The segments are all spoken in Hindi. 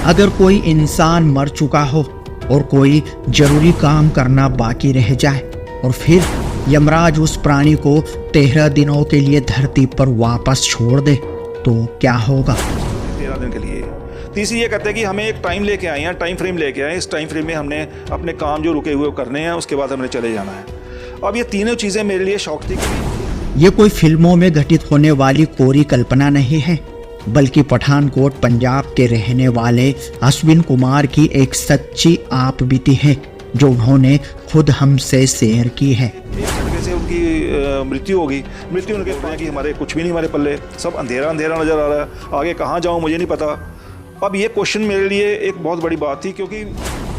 अगर कोई इंसान मर चुका हो और कोई जरूरी काम करना बाकी रह जाए और फिर यमराज उस प्राणी को 13 दिनों के लिए धरती पर वापस छोड़ दे तो क्या होगा? 13 दिन के लिए। तीसरी ये कहते हैं कि हमें एक टाइम लेके आए हैं, टाइम फ्रेम लेके आए, इस टाइम फ्रेम में हमने अपने काम जो रुके हुए करने हैं, उसके बाद हमने चले जाना है। अब ये तीनों चीज़ें मेरे लिए शौक थी। ये कोई फिल्मों में घटित होने वाली कोरी कल्पना नहीं है, बल्कि पठानकोट पंजाब के रहने वाले अश्विन कुमार की एक सच्ची आप बीती है जो उन्होंने खुद हमसे शेयर की है। एक तरीके से उनकी मृत्यु होगी। मृत्यु उनके कहते हैं कि हमारे कुछ भी नहीं, हमारे पल्ले सब अंधेरा अंधेरा नज़र आ रहा है, आगे कहाँ जाऊँ मुझे नहीं पता। अब ये क्वेश्चन मेरे लिए एक बहुत बड़ी बात थी, क्योंकि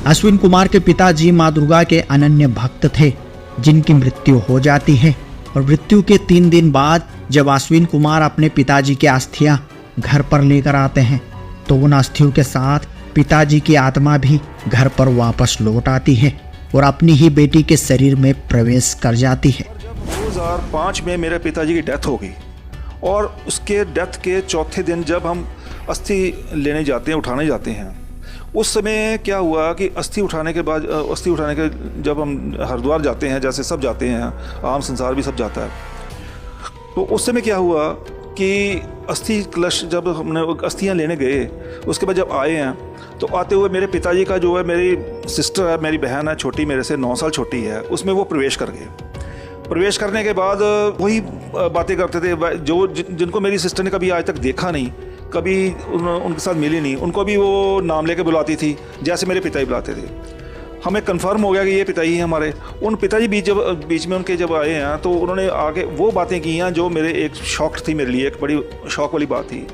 अश्विन कुमार के पिताजी माँ दुर्गा के अनन्य भक्त थे जिनकी मृत्यु हो जाती है और मृत्यु के 3 दिन बाद जब अश्विन कुमार अपने पिताजी की अस्थियां घर पर लेकर आते हैं तो उन अस्थियों के साथ पिताजी की आत्मा भी घर पर वापस लौट आती है और अपनी ही बेटी के शरीर में प्रवेश कर जाती है। जब 2005 में मेरे पिताजी की डेथ हो गई और उसके डेथ के चौथे दिन जब हम अस्थि लेने जाते हैं, उठाने जाते हैं, उस समय क्या हुआ कि अस्थि उठाने के जब हम हरिद्वार जाते हैं, जैसे सब जाते हैं, आम संसार भी सब जाता है, तो उस समय क्या हुआ कि अस्थि कलश जब हमने अस्थियाँ लेने गए, उसके बाद जब आए हैं तो आते हुए मेरे पिताजी का जो है, मेरी सिस्टर है, मेरी बहन है छोटी, मेरे से 9 साल छोटी है, उसमें वो प्रवेश कर गए। प्रवेश करने के बाद वही बातें करते थे जो जिनको मेरी सिस्टर ने कभी आज तक देखा नहीं, कभी उनके साथ मिली नहीं, उनको भी वो नाम लेके बुलाती थी जैसे मेरे पिताजी बुलाते थे। हमें कंफर्म हो गया कि ये पिताजी हैं हमारे। उन पिताजी बीच में उनके जब आए हैं तो उन्होंने आगे वो बातें की हैं जो मेरे एक शौक थी, मेरे लिए एक बड़ी शौक वाली बात थी।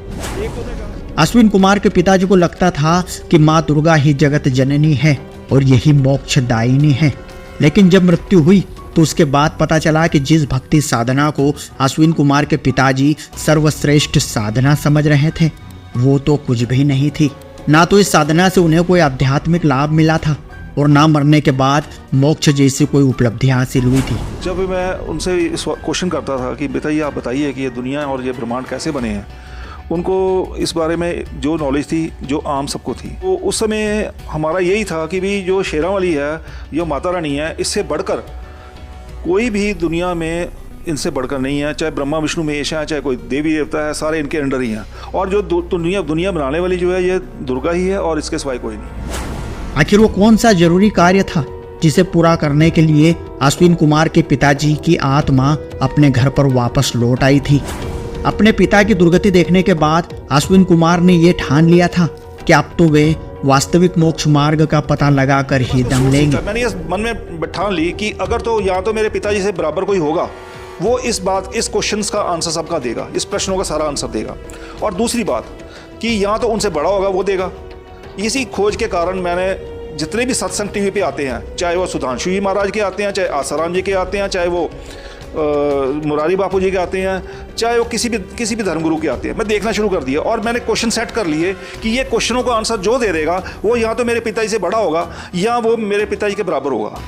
अश्विन कुमार के पिताजी को लगता था कि माँ दुर्गा ही जगत जननी है और यही मोक्षदायिनी है, लेकिन जब मृत्यु हुई तो उसके बाद पता चला कि जिस भक्ति साधना को अश्विन कुमार के पिताजी सर्वश्रेष्ठ साधना समझ रहे थे वो तो कुछ भी नहीं थी। ना तो इस साधना से उन्हें कोई आध्यात्मिक लाभ मिला था और ना मरने के बाद मोक्ष जैसी कोई उपलब्धि हासिल हुई थी। जब मैं उनसे क्वेश्चन करता था कि बेटा ये आप बताइए कि ये दुनिया और ये ब्रह्मांड कैसे बने हैं, उनको इस बारे में जो नॉलेज थी जो आम सबको थी, तो उस समय हमारा यही था कि भी जो शेरावाली है, जो माता रानी है, इससे बढ़कर कोई भी दुनिया में इनसे बढ़कर नहीं है। चाहे ब्रह्मा विष्णु महेश है, चाहे कोई देवी देवता है, सारे इनके अंडर ही हैं। और जो दुनिया बनाने वाली जो है ये दुर्गा ही है और इसके सिवाय कोई नहीं। आखिर वो कौन सा जरूरी कार्य था जिसे पूरा करने के लिए अश्विन कुमार के पिताजी की आत्मा अपने घर पर वापस लौट आई थी? अपने पिता की दुर्गति देखने के बाद अश्विन कुमार ने ये ठान लिया था कि अब तो वे वास्तविक मोक्ष मार्ग का पता लगाकर ही दम लेंगे। मैंने ये मन में ठान ली कि अगर तो या तो मेरे पिताजी से बराबर कोई होगा, वो इस क्वेश्चंस का आंसर सबका देगा, इस प्रश्नों का सारा आंसर देगा, और दूसरी बात कि या तो उनसे बड़ा होगा वो देगा। इसी खोज के कारण मैंने जितने भी सत्संग टीवी पे आते हैं, चाहे वो सुधांशु जी महाराज के आते हैं, चाहे आसाराम जी के आते हैं, चाहे वो मुरारी बापू जी के आते हैं, चाहे वो किसी भी धर्मगुरु के आते हैं, मैं देखना शुरू कर दिया और मैंने क्वेश्चन सेट कर लिए कि ये क्वेश्चनों का आंसर जो दे देगा वो या तो मेरे पिताजी से बड़ा होगा या वो मेरे पिताजी के बराबर होगा।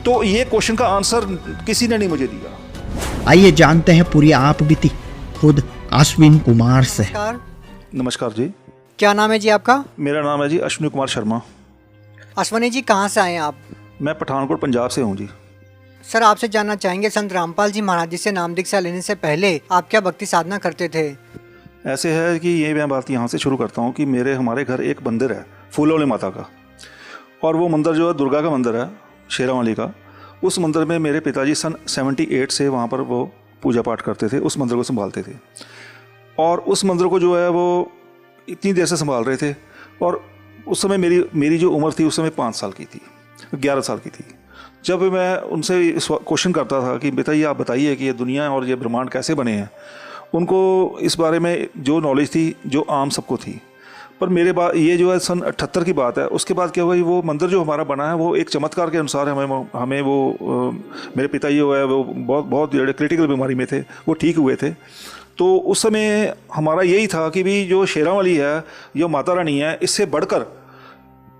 तो ये क्वेश्चन का आंसर किसी ने नहीं मुझे दिया। आइए जानते हैं पूरी आप बीती खुद अश्विन कुमार से। नमस्कार जी। क्या नाम है जी आपका? मेरा नाम है जी अश्विनी कुमार शर्मा। अश्विनी जी कहाँ से आए हैं आप? मैं पठानकोट पंजाब से हूँ जी। सर आपसे जानना चाहेंगे संत रामपाल जी महाराज जी से नाम दीक्षा लेने से पहले आप क्या भक्ति साधना करते थे? ऐसे है कि ये मैं बात यहाँ से शुरू करता हूँ कि हमारे घर एक मंदिर है फूलों वाली माता का, और वो मंदिर जो है दुर्गा का मंदिर है, शेरावाली का। उस मंदिर में मेरे पिताजी सन 78 से वहाँ पर वो पूजा पाठ करते थे, उस मंदिर को संभालते थे। और उस मंदिर को जो है वो इतनी देर से संभाल रहे थे, और उस समय मेरी जो उम्र थी उस समय 5 साल की थी, 11 साल की थी। जब मैं उनसे क्वेश्चन करता था कि बेटा ये आप बताइए कि ये दुनिया और ये ब्रह्मांड कैसे बने हैं, उनको इस बारे में जो नॉलेज थी जो आम सबको थी। पर मेरे बाद ये जो है सन 78 की बात है, उसके बाद क्या हुआ, वो मंदिर जो हमारा बना है वो एक चमत्कार के अनुसार हमें वो मेरे पिताजी जो है वो बहुत क्रिटिकल बीमारी में थे, वो ठीक हुए थे। तो उस समय हमारा यही था कि भी जो शेरावाली है, जो माता रानी है, इससे बढ़कर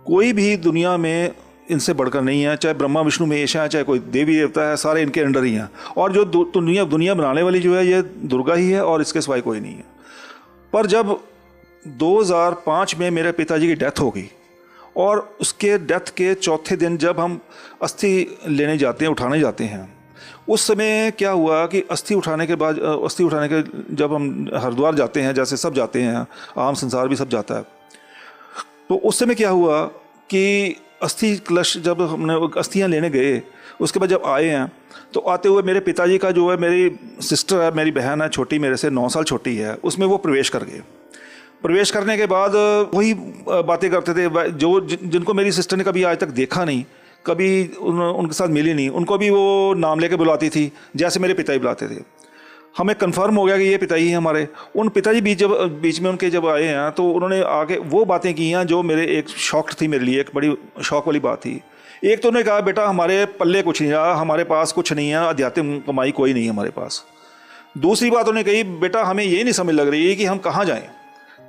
कोई भी दुनिया में इनसे बढ़कर नहीं है। चाहे ब्रह्मा विष्णु महेश है, चाहे कोई देवी देवता है, सारे इनके अंडर ही हैं। और जो दुनिया बनाने वाली जो है ये दुर्गा ही है और इसके सिवाय कोई नहीं है। पर जब 2005 में मेरे पिताजी की डेथ हो गई और उसके डेथ के चौथे दिन जब हम अस्थि लेने जाते हैं, उठाने जाते हैं, उस समय क्या हुआ कि अस्थि उठाने के जब हम हरिद्वार जाते हैं, जैसे सब जाते हैं, आम संसार भी सब जाता है, तो उस समय क्या हुआ कि अस्थि कलश जब हमने अस्थियां लेने गए, उसके बाद जब आए हैं तो आते हुए मेरे पिताजी का जो है, मेरी सिस्टर है, मेरी बहन है छोटी, मेरे से 9 साल छोटी है, उसमें वो प्रवेश कर गए। प्रवेश करने के बाद वही बातें करते थे जो जिनको मेरी सिस्टर ने कभी आज तक देखा नहीं, कभी उनके साथ मिली नहीं, उनको भी वो नाम लेके बुलाती थी जैसे मेरे पिताजी बुलाते थे। हमें कंफर्म हो गया कि ये पिताजी हैं हमारे। उन पिताजी बीच में उनके जब आए हैं तो उन्होंने आके वो बातें की हैं जो मेरे एक शौक थी, मेरे लिए एक बड़ी शौक वाली बात थी। एक तो उन्होंने कहा, बेटा हमारे पल्ले कुछ नहीं रहा, हमारे पास कुछ नहीं है, आध्यात्मिक कमाई कोई नहीं है हमारे पास। दूसरी बात उन्होंने कही, बेटा हमें ये नहीं समझ लग रही है कि हम कहाँ जाएँ।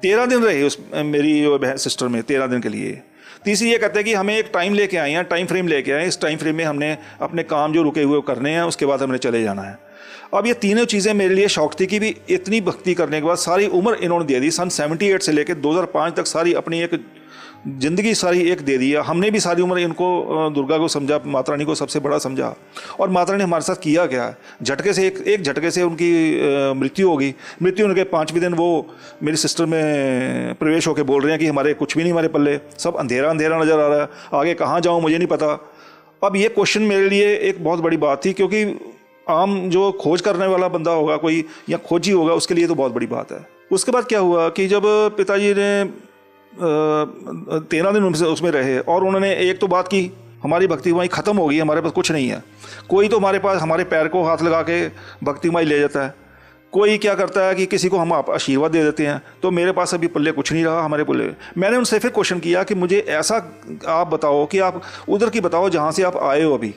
13 दिन रहे उस मेरी बहन सिस्टर में, 13 दिन के लिए। तीसरी ये कहते हैं कि हमें एक टाइम लेके आए हैं, टाइम फ्रेम लेके आए हैं, इस टाइम फ्रेम में हमने अपने काम जो रुके हुए करने हैं, उसके बाद हमने चले जाना है। अब ये तीनों चीज़ें मेरे लिए शौक थी कि भी इतनी भक्ति करने के बाद सारी उम्र इन्होंने दे दी, सन 78 से लेकर 2005 तक सारी अपनी एक ज़िंदगी सारी एक दे दिया। हमने भी सारी उम्र इनको, दुर्गा को समझा, माता रानी को सबसे बड़ा समझा। और माता रानी ने हमारे साथ किया क्या, झटके से एक झटके से उनकी मृत्यु हो गई। मृत्यु होने के 5वें दिन वो मेरी सिस्टर में प्रवेश होकर बोल रहे हैं कि हमारे कुछ भी नहीं, हमारे पल्ले सब अंधेरा अंधेरा नज़र आ रहा है, आगे कहाँ जाऊँ मुझे नहीं पता। अब ये क्वेश्चन मेरे लिए एक बहुत बड़ी बात थी, क्योंकि आम जो खोज करने वाला बंदा होगा कोई, या खोजी होगा, उसके लिए तो बहुत बड़ी बात है। उसके बाद क्या हुआ कि जब पिताजी ने 13 दिन उसमें रहे और उन्होंने एक तो बात की, हमारी भक्ति वहीं ख़त्म हो गई, हमारे पास कुछ नहीं है। कोई तो हमारे पास हमारे पैर को हाथ लगा के भक्ति वहीं ले जाता है, कोई क्या करता है कि किसी को हम आशीर्वाद दे देते हैं। तो मेरे पास अभी पल्ले कुछ नहीं रहा, हमारे पल्ले। मैंने उनसे फिर क्वेश्चन किया कि मुझे ऐसा आप बताओ कि आप उधर की बताओ जहाँ से आप आए हो, अभी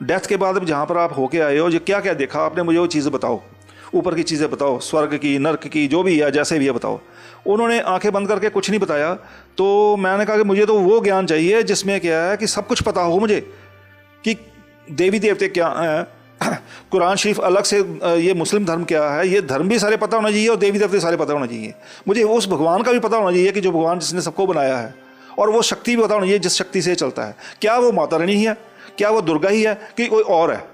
डेथ के बाद जहाँ पर आप होके आए हो, जो क्या क्या देखा आपने, मुझे वो चीज़ें बताओ, ऊपर की चीज़ें बताओ, स्वर्ग की, नर्क की, जो भी है, जैसे भी है बताओ। उन्होंने आंखें बंद करके कुछ नहीं बताया। तो मैंने कहा कि मुझे तो वो ज्ञान चाहिए जिसमें क्या है कि सब कुछ पता हो मुझे, कि देवी देवते क्या हैं, कुरान शरीफ अलग से, ये मुस्लिम धर्म क्या है, ये धर्म भी सारे पता होना चाहिए और देवी देवते सारे पता होना चाहिए। मुझे उस भगवान का भी पता होना चाहिए कि जो भगवान जिसने सबको बनाया है, और वो शक्ति भी पता होनी चाहिए जिस शक्ति से चलता है। क्या वो माता रानी ही है, क्या वो दुर्गा ही है, कि कोई और है।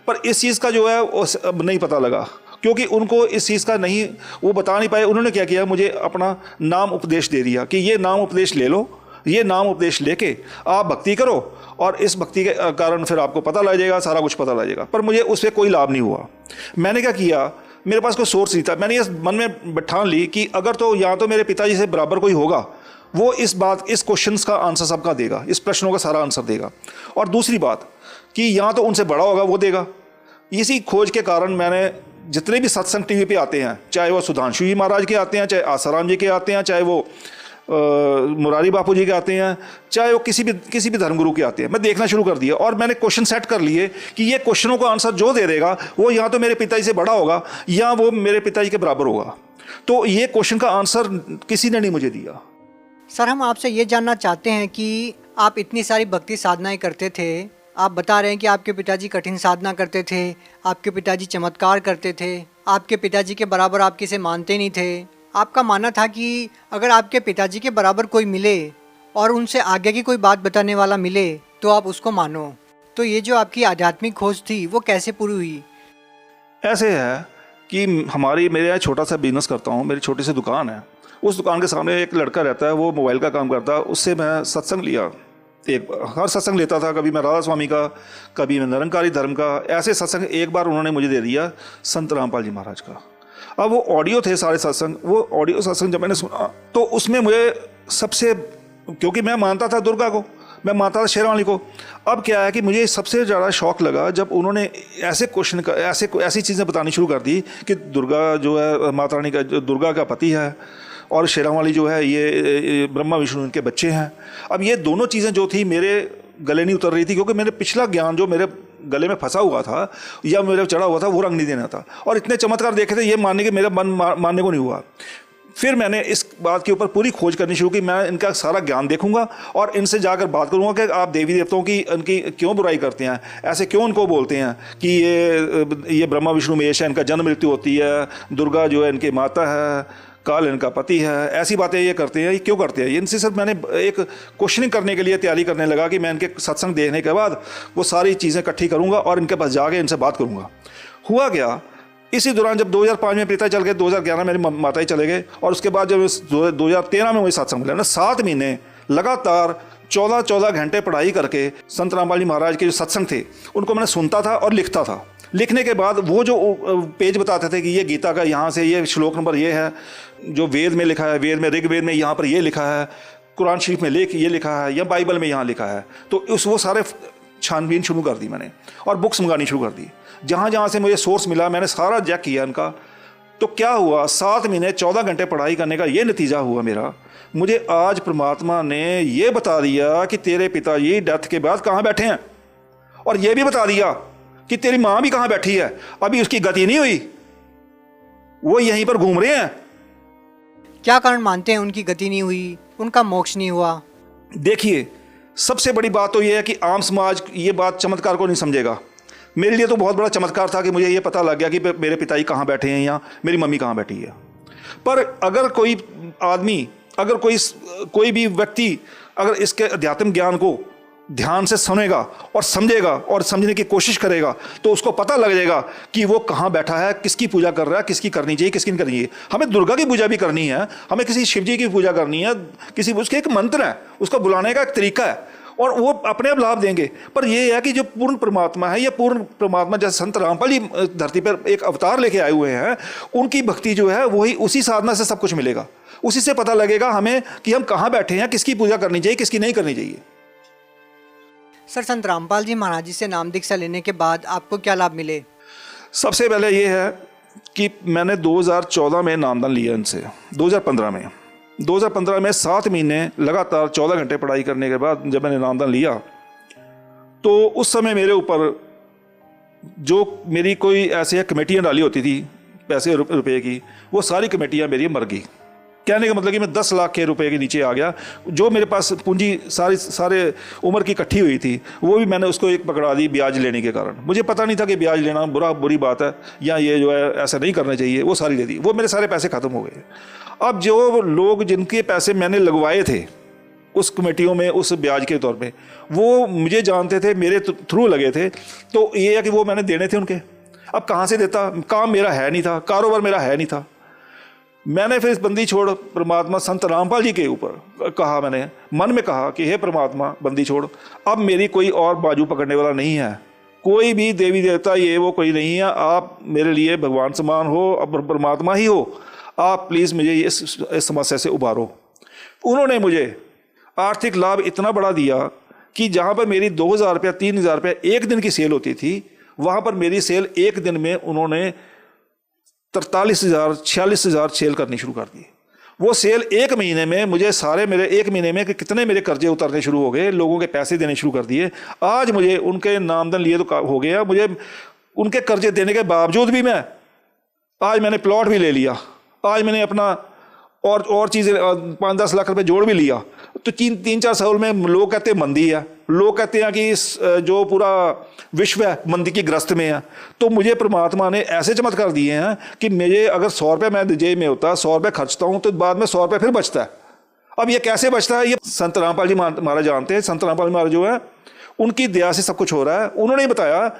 पर इस चीज़ का जो है वो अब नहीं पता लगा, क्योंकि उनको इस चीज़ का नहीं, वो बता नहीं पाए। उन्होंने क्या किया, मुझे अपना नाम उपदेश दे दिया कि ये नाम उपदेश ले लो, ये नाम उपदेश लेके आप भक्ति करो, और इस भक्ति के कारण फिर आपको पता लग जाएगा, सारा कुछ पता लग जाएगा। पर मुझे उससे कोई लाभ नहीं हुआ। मैंने क्या किया, मेरे पास कोई सोर्स नहीं था। मैंने ये मन में बैठान ली कि अगर तो या तो मेरे पिताजी से बराबर कोई होगा, वो इस क्वेश्चंस का आंसर सबका देगा, इस प्रश्नों का सारा आंसर देगा, और दूसरी बात कि या तो उनसे बड़ा होगा, वो देगा। इसी खोज के कारण मैंने जितने भी सत्संग टीवी पे आते हैं, चाहे वो सुधांशु जी महाराज के आते हैं, चाहे आसाराम जी के आते हैं, चाहे वो मुरारी बापू जी के आते हैं, चाहे वो किसी भी धर्मगुरु के आते हैं, मैं देखना शुरू कर दिया। और मैंने क्वेश्चन सेट कर लिए कि ये क्वेश्चनों का आंसर जो दे देगा वो या तो मेरे पिताजी से बड़ा होगा या वो मेरे पिताजी के बराबर होगा। तो ये क्वेश्चन का आंसर किसी ने नहीं मुझे दिया। सर, हम आपसे ये जानना चाहते हैं कि आप इतनी सारी भक्ति साधनाएं करते थे, आप बता रहे हैं कि आपके पिताजी कठिन साधना करते थे, आपके पिताजी चमत्कार करते थे, आपके पिताजी के बराबर आप किसे मानते नहीं थे। आपका मानना था कि अगर आपके पिताजी के बराबर कोई मिले और उनसे आगे की कोई बात बताने वाला मिले तो आप उसको मानो। तो ये जो आपकी आध्यात्मिक खोज थी वो कैसे पूरी हुई? ऐसे है कि मेरे यहाँ छोटा सा बिजनेस करता हूँ, मेरी छोटी सी दुकान है। उस दुकान के सामने एक लड़का रहता है, वो मोबाइल का काम करता है। उससे मैं सत्संग लिया, हर सत्संग लेता था। कभी मैं राधा स्वामी का, कभी मैं निरंकारी धर्म का, ऐसे सत्संग एक बार उन्होंने मुझे दे दिया संत रामपाल जी महाराज का। अब वो ऑडियो थे सारे सत्संग, वो ऑडियो सत्संग जब मैंने सुना तो उसमें मुझे सबसे, क्योंकि मैं मानता था दुर्गा को, मैं मानता था शेरावाली को। अब क्या है कि मुझे सबसे ज़्यादा शौक लगा जब उन्होंने ऐसे क्वेश्चन का, ऐसी चीज़ें बतानी शुरू कर दी कि दुर्गा जो है माता रानी का, दुर्गा का पति है, और शेरावाली जो है ये ब्रह्मा विष्णु इनके बच्चे हैं। अब ये दोनों चीज़ें जो थी मेरे गले नहीं उतर रही थी, क्योंकि मेरे पिछला ज्ञान जो मेरे गले में फंसा हुआ था या मेरे चढ़ा हुआ था वो रंग नहीं देना था। और इतने चमत्कार देखे थे, ये मानने के मेरा मन मानने को नहीं हुआ। फिर मैंने इस बात के ऊपर पूरी खोज करनी शुरू की। मैं इनका सारा ज्ञान देखूंगा और इनसे जाकर बात करूंगा कि आप देवी देवताओं की इनकी क्यों बुराई करते हैं, ऐसे क्यों उनको बोलते हैं कि ये ब्रह्मा विष्णु महेश है, इनका जन्म मृत्यु होती है, दुर्गा जो है इनकी माता है, कल इनका पति है, ऐसी बातें ये करते हैं। ये क्यों करते हैं? इनसे सिर्फ मैंने एक क्वेश्चनिंग करने के लिए तैयारी करने लगा कि मैं इनके सत्संग देखने के बाद वो सारी चीज़ें इकट्ठी करूँगा और इनके पास जाके इनसे बात करूँगा। हुआ क्या, इसी दौरान जब 2005 में पिता चल गए, 2011 मेरे माता ही चले गए, और उसके बाद जब 2013 में मुझे सत्संग मिला ना, 7 महीने लगातार 14 घंटे पढ़ाई करके संत रामपाल जी महाराज के जो सत्संग थे उनको मैंने सुनता था और लिखता था। लिखने के बाद वो जो पेज बताते थे कि ये गीता का यहाँ से ये श्लोक नंबर ये है, जो वेद में लिखा है, वेद में ऋग्वेद में यहाँ पर ये लिखा है, कुरान शरीफ में ये लिखा है, या बाइबल में यहाँ लिखा है, तो वो सारे छानबीन शुरू कर दी मैंने और बुक्स मंगानी शुरू कर दी। जहाँ जहाँ से मुझे सोर्स मिला मैंने सारा चेक किया इनका। तो क्या हुआ, 7 महीने 14 घंटे पढ़ाई करने का ये नतीजा हुआ मेरा। मुझे आज परमात्मा ने ये बता दिया कि तेरे पिताजी डेथ के बाद कहाँ बैठे हैं, और ये भी बता दिया कि तेरी माँ भी कहाँ बैठी है। अभी उसकी गति नहीं हुई, वो यहीं पर घूम रहे हैं। क्या कारण मानते हैं उनकी गति नहीं हुई, उनका मोक्ष नहीं हुआ? देखिए, सबसे बड़ी बात तो ये है कि आम समाज ये बात चमत्कार को नहीं समझेगा। मेरे लिए तो बहुत बड़ा चमत्कार था कि मुझे ये पता लग गया कि मेरे पिताजी कहाँ बैठे हैं या मेरी मम्मी कहाँ बैठी है। पर अगर कोई आदमी, अगर कोई भी व्यक्ति अगर इसके अध्यात्म ज्ञान को ध्यान से सुनेगा और समझेगा और समझने की कोशिश करेगा तो उसको पता लग जाएगा कि वो कहाँ बैठा है, किसकी पूजा कर रहा है, किसकी करनी चाहिए, किसकी नहीं करनी चाहिए। हमें दुर्गा की पूजा भी करनी है, हमें किसी शिव जी की पूजा करनी है, किसी उसके एक मंत्र है, उसको बुलाने का एक तरीका है, और वो अपने आप लाभ देंगे। पर ये है कि जो पूर्ण परमात्मा है, या पूर्ण परमात्मा जैसे संत रामपाल जी धरती पर एक अवतार लेके आए हुए हैं, उनकी भक्ति जो है वही उसी साधना से सब कुछ मिलेगा। उसी से पता लगेगा हमें कि हम कहाँ बैठे हैं, किसकी पूजा करनी चाहिए, किसकी नहीं करनी चाहिए। सर, संत रामपाल जी महाराज जी से नाम दीक्षा लेने के बाद आपको क्या लाभ मिले? सबसे पहले ये है कि मैंने 2014 में नामदान लिया इनसे। 2015 में 7 महीने लगातार 14 घंटे पढ़ाई करने के बाद जब मैंने नामदान लिया, तो उस समय मेरे ऊपर जो मेरी कोई ऐसे कमेटियाँ डाली होती थी पैसे रुपए की, वो सारी कमेटियाँ मेरी मर गई। कहने का मतलब कि मैं 10 लाख के रुपए के नीचे आ गया। जो मेरे पास पूंजी सारे उम्र की इकट्ठी हुई थी, वो भी मैंने उसको एक पकड़ा दी ब्याज लेने के कारण। मुझे पता नहीं था कि ब्याज लेना बुरी बात है, या ये जो है ऐसा नहीं करना चाहिए। वो सारी ले दी, वो मेरे सारे पैसे ख़त्म हो गए। अब जो लोग जिनके पैसे मैंने लगवाए थे उस कमेटियों में उस ब्याज के तौर पे, वो मुझे जानते थे, मेरे थ्रू लगे थे, तो ये है कि वो मैंने देने थे उनके। अब कहाँ से देता, काम मेरा है नहीं था, कारोबार मेरा है नहीं था। मैंने फिर इस बंदी छोड़ परमात्मा संत रामपाल जी के ऊपर कहा, मैंने मन में कहा कि हे परमात्मा बंदी छोड़, अब मेरी कोई और बाजू पकड़ने वाला नहीं है, कोई भी देवी देवता ये वो कोई नहीं है, आप मेरे लिए भगवान समान हो, अब परमात्मा ही हो, आप प्लीज़ मुझे इस समस्या से उबारो। उन्होंने मुझे आर्थिक लाभ इतना बड़ा दिया कि जहाँ पर मेरी 2000 रुपया 3000 रुपया एक दिन की सेल होती थी, वहाँ पर मेरी सेल एक दिन में उन्होंने 43,000 46,000 सेल करनी शुरू कर दी। वो सेल एक महीने में मुझे सारे मेरे एक महीने में कि कितने मेरे कर्जे उतरने शुरू हो गए, लोगों के पैसे देने शुरू कर दिए। आज मुझे उनके नामधन लिए तो हो गया, मुझे उनके कर्जे देने के बावजूद भी आज मैंने प्लॉट भी ले लिया, आज मैंने अपना और चीज़ें 5-10 लाख रुपए जोड़ भी लिया। तो 3-4 साल में लोग कहते हैं मंदी है, लोग कहते हैं कि जो पूरा विश्व है मंदी की ग्रस्त में है। तो मुझे परमात्मा ने ऐसे चमत्कार दिए हैं कि मुझे अगर 100 रुपये मैं जेब में होता, 100 रुपये खर्चता हूँ, तो बाद में 100 रुपये फिर बचता है। अब ये कैसे बचता है, ये संत रामपाल जी महाराज जानते हैं। संत रामपाल जी महाराज जो है उनकी दया से सब कुछ हो रहा है, उन्होंने ही बताया।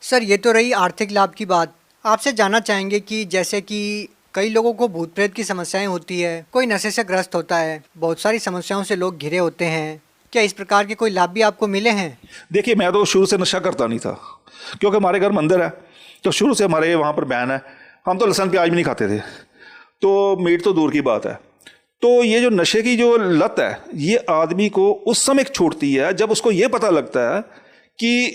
सर, ये तो रही आर्थिक लाभ की बात। आपसे जानना चाहेंगे कि जैसे कि कई लोगों को भूत प्रेत की समस्याएं होती है, कोई नशे से ग्रस्त होता है, बहुत सारी समस्याओं से लोग घिरे होते हैं, क्या इस प्रकार के कोई लाभ भी आपको मिले हैं? देखिए, मैं तो शुरू से नशा करता नहीं था, क्योंकि हमारे घर मंदिर है, तो शुरू से हमारे वहाँ पर बैन है। हम तो लहसुन प्याज भी नहीं खाते थे, तो मीट तो दूर की बात है। तो ये जो नशे की जो लत है, ये आदमी को उस समय छूटती है जब उसको ये पता लगता है कि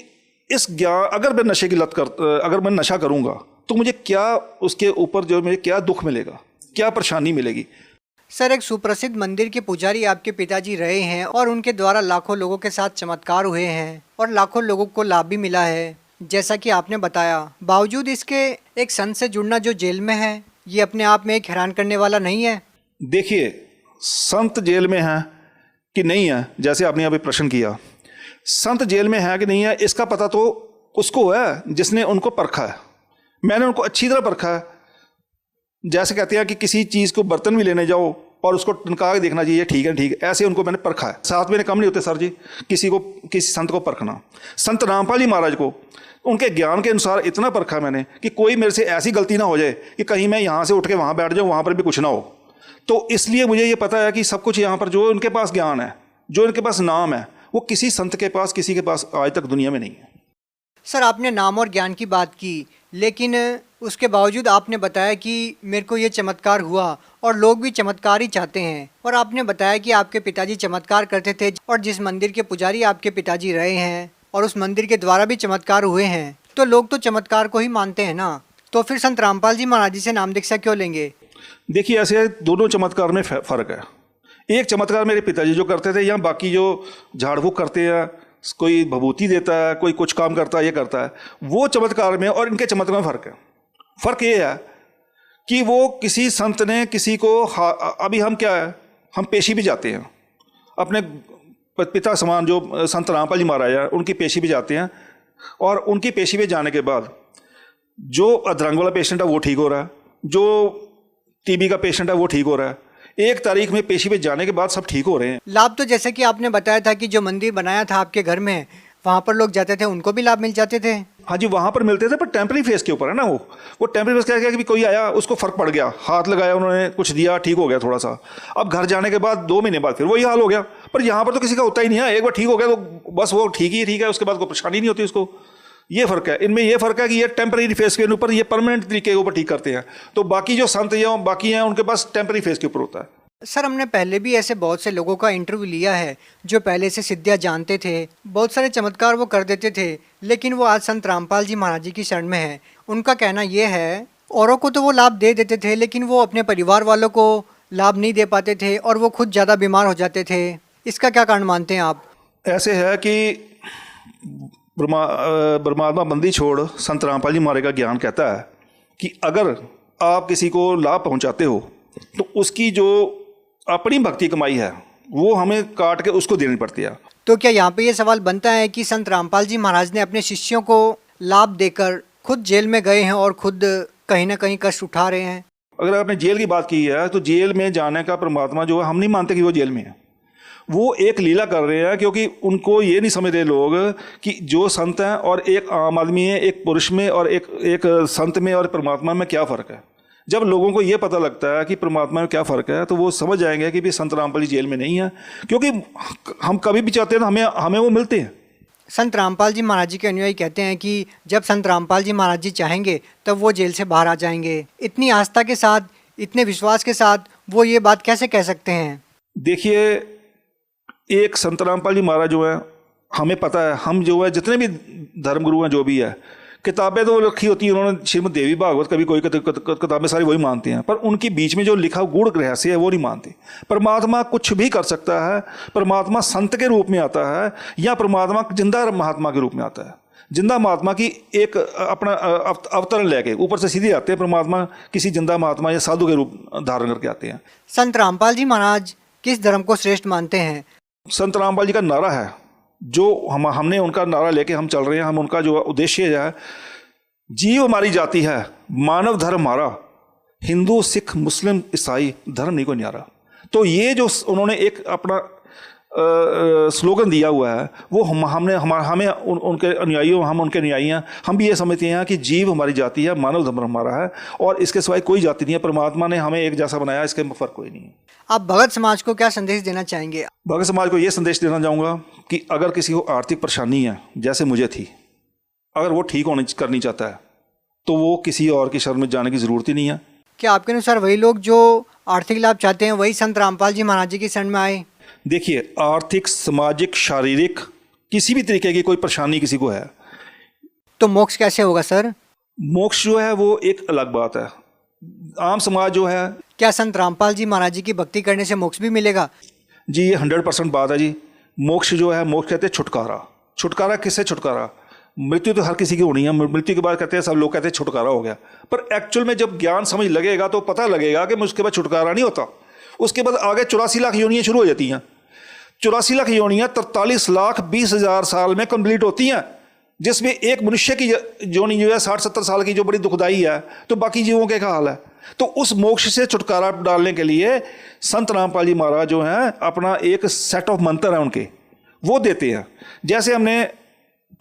इस ज्ञान, अगर मैं नशे की लत अगर मैं नशा करूँगा तो मुझे क्या, उसके ऊपर जो मुझे क्या दुख मिलेगा, क्या परेशानी मिलेगी। सर, एक सुप्रसिद्ध मंदिर के पुजारी आपके पिताजी रहे हैं और उनके द्वारा लाखों लोगों के साथ चमत्कार हुए हैं और लाखों लोगों को लाभ भी मिला है, जैसा कि आपने बताया। बावजूद इसके एक संत से जुड़ना जो जेल में है, ये अपने आप में एक हैरान करने वाला नहीं है? देखिए, संत जेल में है कि नहीं है, जैसे आपने अभी प्रश्न किया, संत जेल में है कि नहीं है, इसका पता तो उसको है जिसने उनको परखा है। मैंने उनको अच्छी तरह परखा है। जैसे कहते हैं कि किसी चीज़ को बर्तन भी लेने जाओ और उसको टनका के देखना चाहिए, ठीक है ठीक है, ऐसे उनको मैंने परखा है। 7 महीने कम नहीं होते सर जी किसी संत को परखना। संत रामपाल जी महाराज को उनके ज्ञान के अनुसार इतना परखा मैंने कि कोई मेरे से ऐसी गलती ना हो जाए कि कहीं मैं यहाँ से उठ के वहाँ बैठ जाऊँ, वहाँ पर भी कुछ ना हो। तो इसलिए मुझे ये पता है कि सब कुछ यहाँ पर जो उनके पास ज्ञान है, जो उनके पास नाम है, वो किसी संत के पास, किसी के पास आज तक दुनिया में नहीं है। सर आपने नाम और ज्ञान की बात की, लेकिन उसके बावजूद आपने बताया कि मेरे को ये चमत्कार हुआ और लोग भी चमत्कार ही चाहते हैं। और आपने बताया कि आपके पिताजी चमत्कार करते थे और जिस मंदिर के पुजारी आपके पिताजी रहे हैं और उस मंदिर के द्वारा भी चमत्कार हुए हैं, तो लोग तो चमत्कार को ही मानते हैं ना। तो फिर संत रामपाल जी महाराज जी से नाम दीक्षा क्यों लेंगे? देखिए ऐसे दोनों चमत्कार में फ़र्क है। एक चमत्कार मेरे पिताजी जो करते थे, या बाकी जो झाड़ फूक करते हैं, कोई भभूति देता है, कोई कुछ काम करता है, ये करता है, वो चमत्कार में और इनके चमत्कार में फ़र्क है। फ़र्क ये है कि वो किसी संत ने किसी को अभी हम क्या है, हम पेशी भी जाते हैं, अपने पिता समान जो संत रामपाल जी महाराज हैं उनकी पेशी भी जाते हैं, और उनकी पेशी में जाने के बाद जो अधरंग वाला पेशेंट है वो ठीक हो रहा है, जो टीबी का पेशेंट है वो ठीक हो रहा है, 1 तारीख में पेशी पे जाने के बाद सब ठीक हो रहे हैं। लाभ तो जैसे कि आपने बताया था कि जो मंदिर बनाया था आपके घर में, वहाँ पर लोग जाते थे, उनको भी लाभ मिल जाते थे। हाँ जी, वहाँ पर मिलते थे, पर टेम्पररी फेस के ऊपर है ना। वो टेम्पररी फेस क्या है कि कोई आया, उसको फ़र्क पड़ गया, हाथ लगाया उन्होंने, कुछ दिया, ठीक हो गया थोड़ा सा। अब घर जाने के बाद 2 महीने बाद फिर वही हाल हो गया। पर यहाँ पर तो किसी का होता ही नहीं है, एक बार ठीक हो गया तो बस वो ठीक ही ठीक है, उसके बाद कोई परेशानी नहीं होती उसको। ये फ़र्क है इनमें, ये फ़र्क है कि ये टेम्पररी फेस के ऊपर, ये परमानेंट तरीके के ऊपर ठीक करते हैं। तो बाकी जो संत या बाकी हैं उनके पास टेम्पररी फेस के ऊपर होता है। सर हमने पहले भी ऐसे बहुत से लोगों का इंटरव्यू लिया है जो पहले से सिद्धियाँ जानते थे, बहुत सारे चमत्कार वो कर देते थे, लेकिन वो आज संत रामपाल जी महाराज जी की शरण में है। उनका कहना ये है, औरों को तो वो लाभ दे देते थे लेकिन वो अपने परिवार वालों को लाभ नहीं दे पाते थे और वो खुद ज़्यादा बीमार हो जाते थे। इसका क्या कारण मानते हैं आप? ऐसे है कि ब्रह्मात्मा बंदी छोड़ संत रामपाल जी महाराज का ज्ञान कहता है कि अगर आप किसी को लाभ पहुंचाते हो तो उसकी जो अपनी भक्ति कमाई है वो हमें काट के उसको देनी पड़ती है। तो क्या यहाँ पे ये सवाल बनता है कि संत रामपाल जी महाराज ने अपने शिष्यों को लाभ देकर खुद जेल में गए हैं और खुद कहीं ना कहीं कष्ट उठा रहे हैं? अगर आपने जेल की बात की है तो जेल में जाने का परमात्मा जो है, हम नहीं मानते कि वो जेल में है। वो एक लीला कर रहे हैं, क्योंकि उनको ये नहीं समझते लोग कि जो संत हैं और एक आम आदमी है, एक पुरुष में और एक संत में और परमात्मा में क्या फ़र्क है। जब लोगों को ये पता लगता है कि परमात्मा में क्या फ़र्क है तो वो समझ जाएंगे कि भी संत रामपाल जी जेल में नहीं है, क्योंकि हम कभी भी चाहते हैं तो हमें वो मिलते हैं। संत रामपाल जी महाराज जी के अनुयायी कहते हैं कि जब संत रामपाल जी महाराज जी चाहेंगे तब वो जेल से बाहर आ जाएंगे। इतनी आस्था के साथ, इतने विश्वास के साथ वो ये बात कैसे कह सकते हैं? देखिए, एक संत रामपाल जी महाराज जो है, हमें पता है, हम जो है जितने भी धर्मगुरु हैं जो भी है, किताबें तो रखी होती हैं उन्होंने, श्रीमद् देवी भागवत, कभी कोई किताबें सारी वही मानते हैं, पर उनके बीच में जो लिखा गूढ़ रहस्य है वो नहीं मानते। परमात्मा कुछ भी कर सकता है, परमात्मा संत के रूप में आता है या परमात्मा जिंदा महात्मा के रूप में आता है। जिंदा महात्मा की एक अपना अवतरण लेके ऊपर से सीधे आते हैं, परमात्मा किसी जिंदा महात्मा या साधु के रूप धारण करके आते हैं। संत रामपाल जी महाराज किस धर्म को श्रेष्ठ मानते हैं? संत रामपाल जी का नारा है, जो हमने उनका नारा लेके हम चल रहे हैं, हम उनका जो उद्देश्य है, जीव हमारी जाति है, मानव धर्म हमारा, हिंदू सिख मुस्लिम ईसाई धर्म नहीं को न्यारा। तो ये जो उन्होंने एक अपना स्लोगन दिया हुआ है वो हमें उनके अनुयायियों, हम उनके अनुयायी हैं, हम भी ये समझते हैं कि जीव हमारी जाति है, मानव धर्म हमारा है और इसके सिवाय कोई जाति नहीं है। परमात्मा ने हमें एक जैसा बनाया, इसके फर्क कोई नहीं है। आप भगत समाज को क्या संदेश देना चाहेंगे? भगत समाज को ये संदेश देना चाहूँगा कि अगर किसी को आर्थिक परेशानी है, जैसे मुझे थी, अगर वो ठीक करनी चाहता है तो वो किसी और की शरण में जाने की ज़रूरत ही नहीं है। क्या आपके अनुसार वही लोग जो आर्थिक लाभ चाहते हैं वही संत रामपाल जी महाराज जी की शरण में आए? देखिए, आर्थिक, सामाजिक, शारीरिक किसी भी तरीके की कोई परेशानी किसी को है तो मोक्ष कैसे होगा सर? मोक्ष जो है वो एक अलग बात है। आम समाज जो है, क्या संत रामपाल जी महाराज जी की भक्ति करने से मोक्ष भी मिलेगा? जी ये 100% बात है जी। मोक्ष जो है, मोक्ष कहते हैं छुटकारा। छुटकारा किससे? छुटकारा, मृत्यु तो हर किसी की होनी है, मृत्यु के बाद कहते हैं सब लोग कहते हैं छुटकारा हो गया, पर एक्चुअल में जब ज्ञान समझ लगेगा तो पता लगेगा कि उसके बाद छुटकारा नहीं होता। उसके बाद आगे 84 लाख योनियाँ शुरू हो जाती हैं। 84 लाख योनियाँ 43,20,000 साल में कंप्लीट होती हैं, जिसमें एक मनुष्य की योनि जो है 60-70 साल की, जो बड़ी दुखदाई है, तो बाकी जीवों के क्या हाल है। तो उस मोक्ष से छुटकारा डालने के लिए संत रामपाल जी महाराज जो हैं अपना एक सेट ऑफ मंत्र है उनके, वो देते हैं। जैसे हमने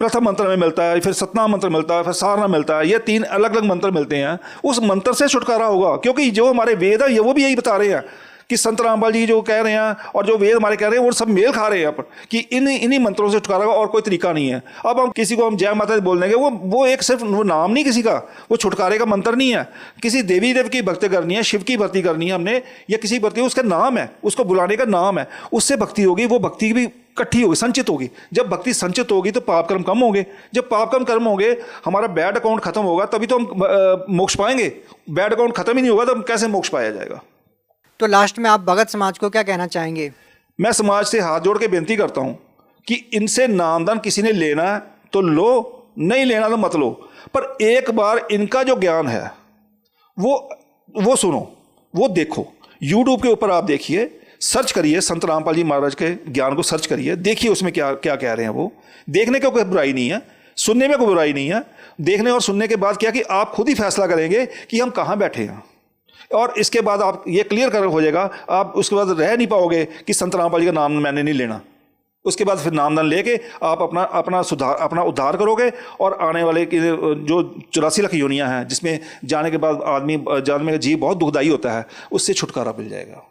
प्रथम मंत्र में मिलता है, फिर सतनाम मंत्र मिलता है, फिर सारनाम मिलता है, ये 3 अलग अलग मंत्र मिलते हैं। उस मंत्र से छुटकारा होगा, क्योंकि जो हमारे वेद है ये वो भी यही बता रहे हैं कि संत रामपाल जी जो कह रहे हैं और जो वेद हमारे कह रहे हैं वो सब मेल खा रहे हैं पर कि इन्हीं मंत्रों से छुटकारा होगा और कोई तरीका नहीं है। अब हम किसी को हम जय माता दी बोल देंगे, वो एक सिर्फ वो नाम नहीं किसी का, वो छुटकारे का मंत्र नहीं है। किसी देवी देव की भक्ति करनी है, शिव की भक्ति करनी है हमने, या किसी भक्ति, उसका नाम है, उसको बुलाने का नाम है, उससे भक्ति होगी। वो भक्ति भी इकट्ठी होगी, संचित होगी। जब भक्ति संचित होगी तो पाप कर्म कम होंगे। जब पाप कर्म होंगे, हमारा बैड अकाउंट खत्म होगा, तभी तो हम मोक्ष पाएंगे। बैड अकाउंट खत्म ही नहीं होगा तो हम कैसे मोक्ष पाया जाएगा। तो लास्ट में आप भगत समाज को क्या कहना चाहेंगे? मैं समाज से हाथ जोड़ के बेनती करता हूं कि इनसे नामदान किसी ने लेना है तो लो, नहीं लेना तो मत लो, पर एक बार इनका जो ज्ञान है वो सुनो, वो देखो। यूट्यूब के ऊपर आप देखिए, सर्च करिए, संत रामपाल जी महाराज के ज्ञान को सर्च करिए, देखिए उसमें क्या क्या कह रहे हैं। वो देखने का कोई बुराई नहीं है, सुनने में कोई बुराई नहीं है। देखने और सुनने के बाद क्या कि आप खुद ही फैसला करेंगे कि हम कहाँ बैठे हैं, और इसके बाद आप ये क्लियर कर हो जाएगा। आप उसके बाद रह नहीं पाओगे कि संत रामपाल जी का नाम मैंने नहीं लेना। उसके बाद फिर नामदान लेके आप अपना उद्धार करोगे, और आने वाले की जो 84 लाख योनियां हैं जिसमें जाने के बाद आदमी जाने में जीव बहुत दुखदाई होता है, उससे छुटकारा मिल जाएगा।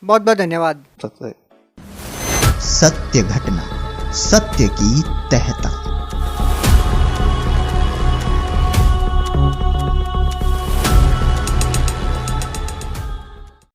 बहुत बहुत धन्यवाद। सत्य घटना, सत्य की तहता।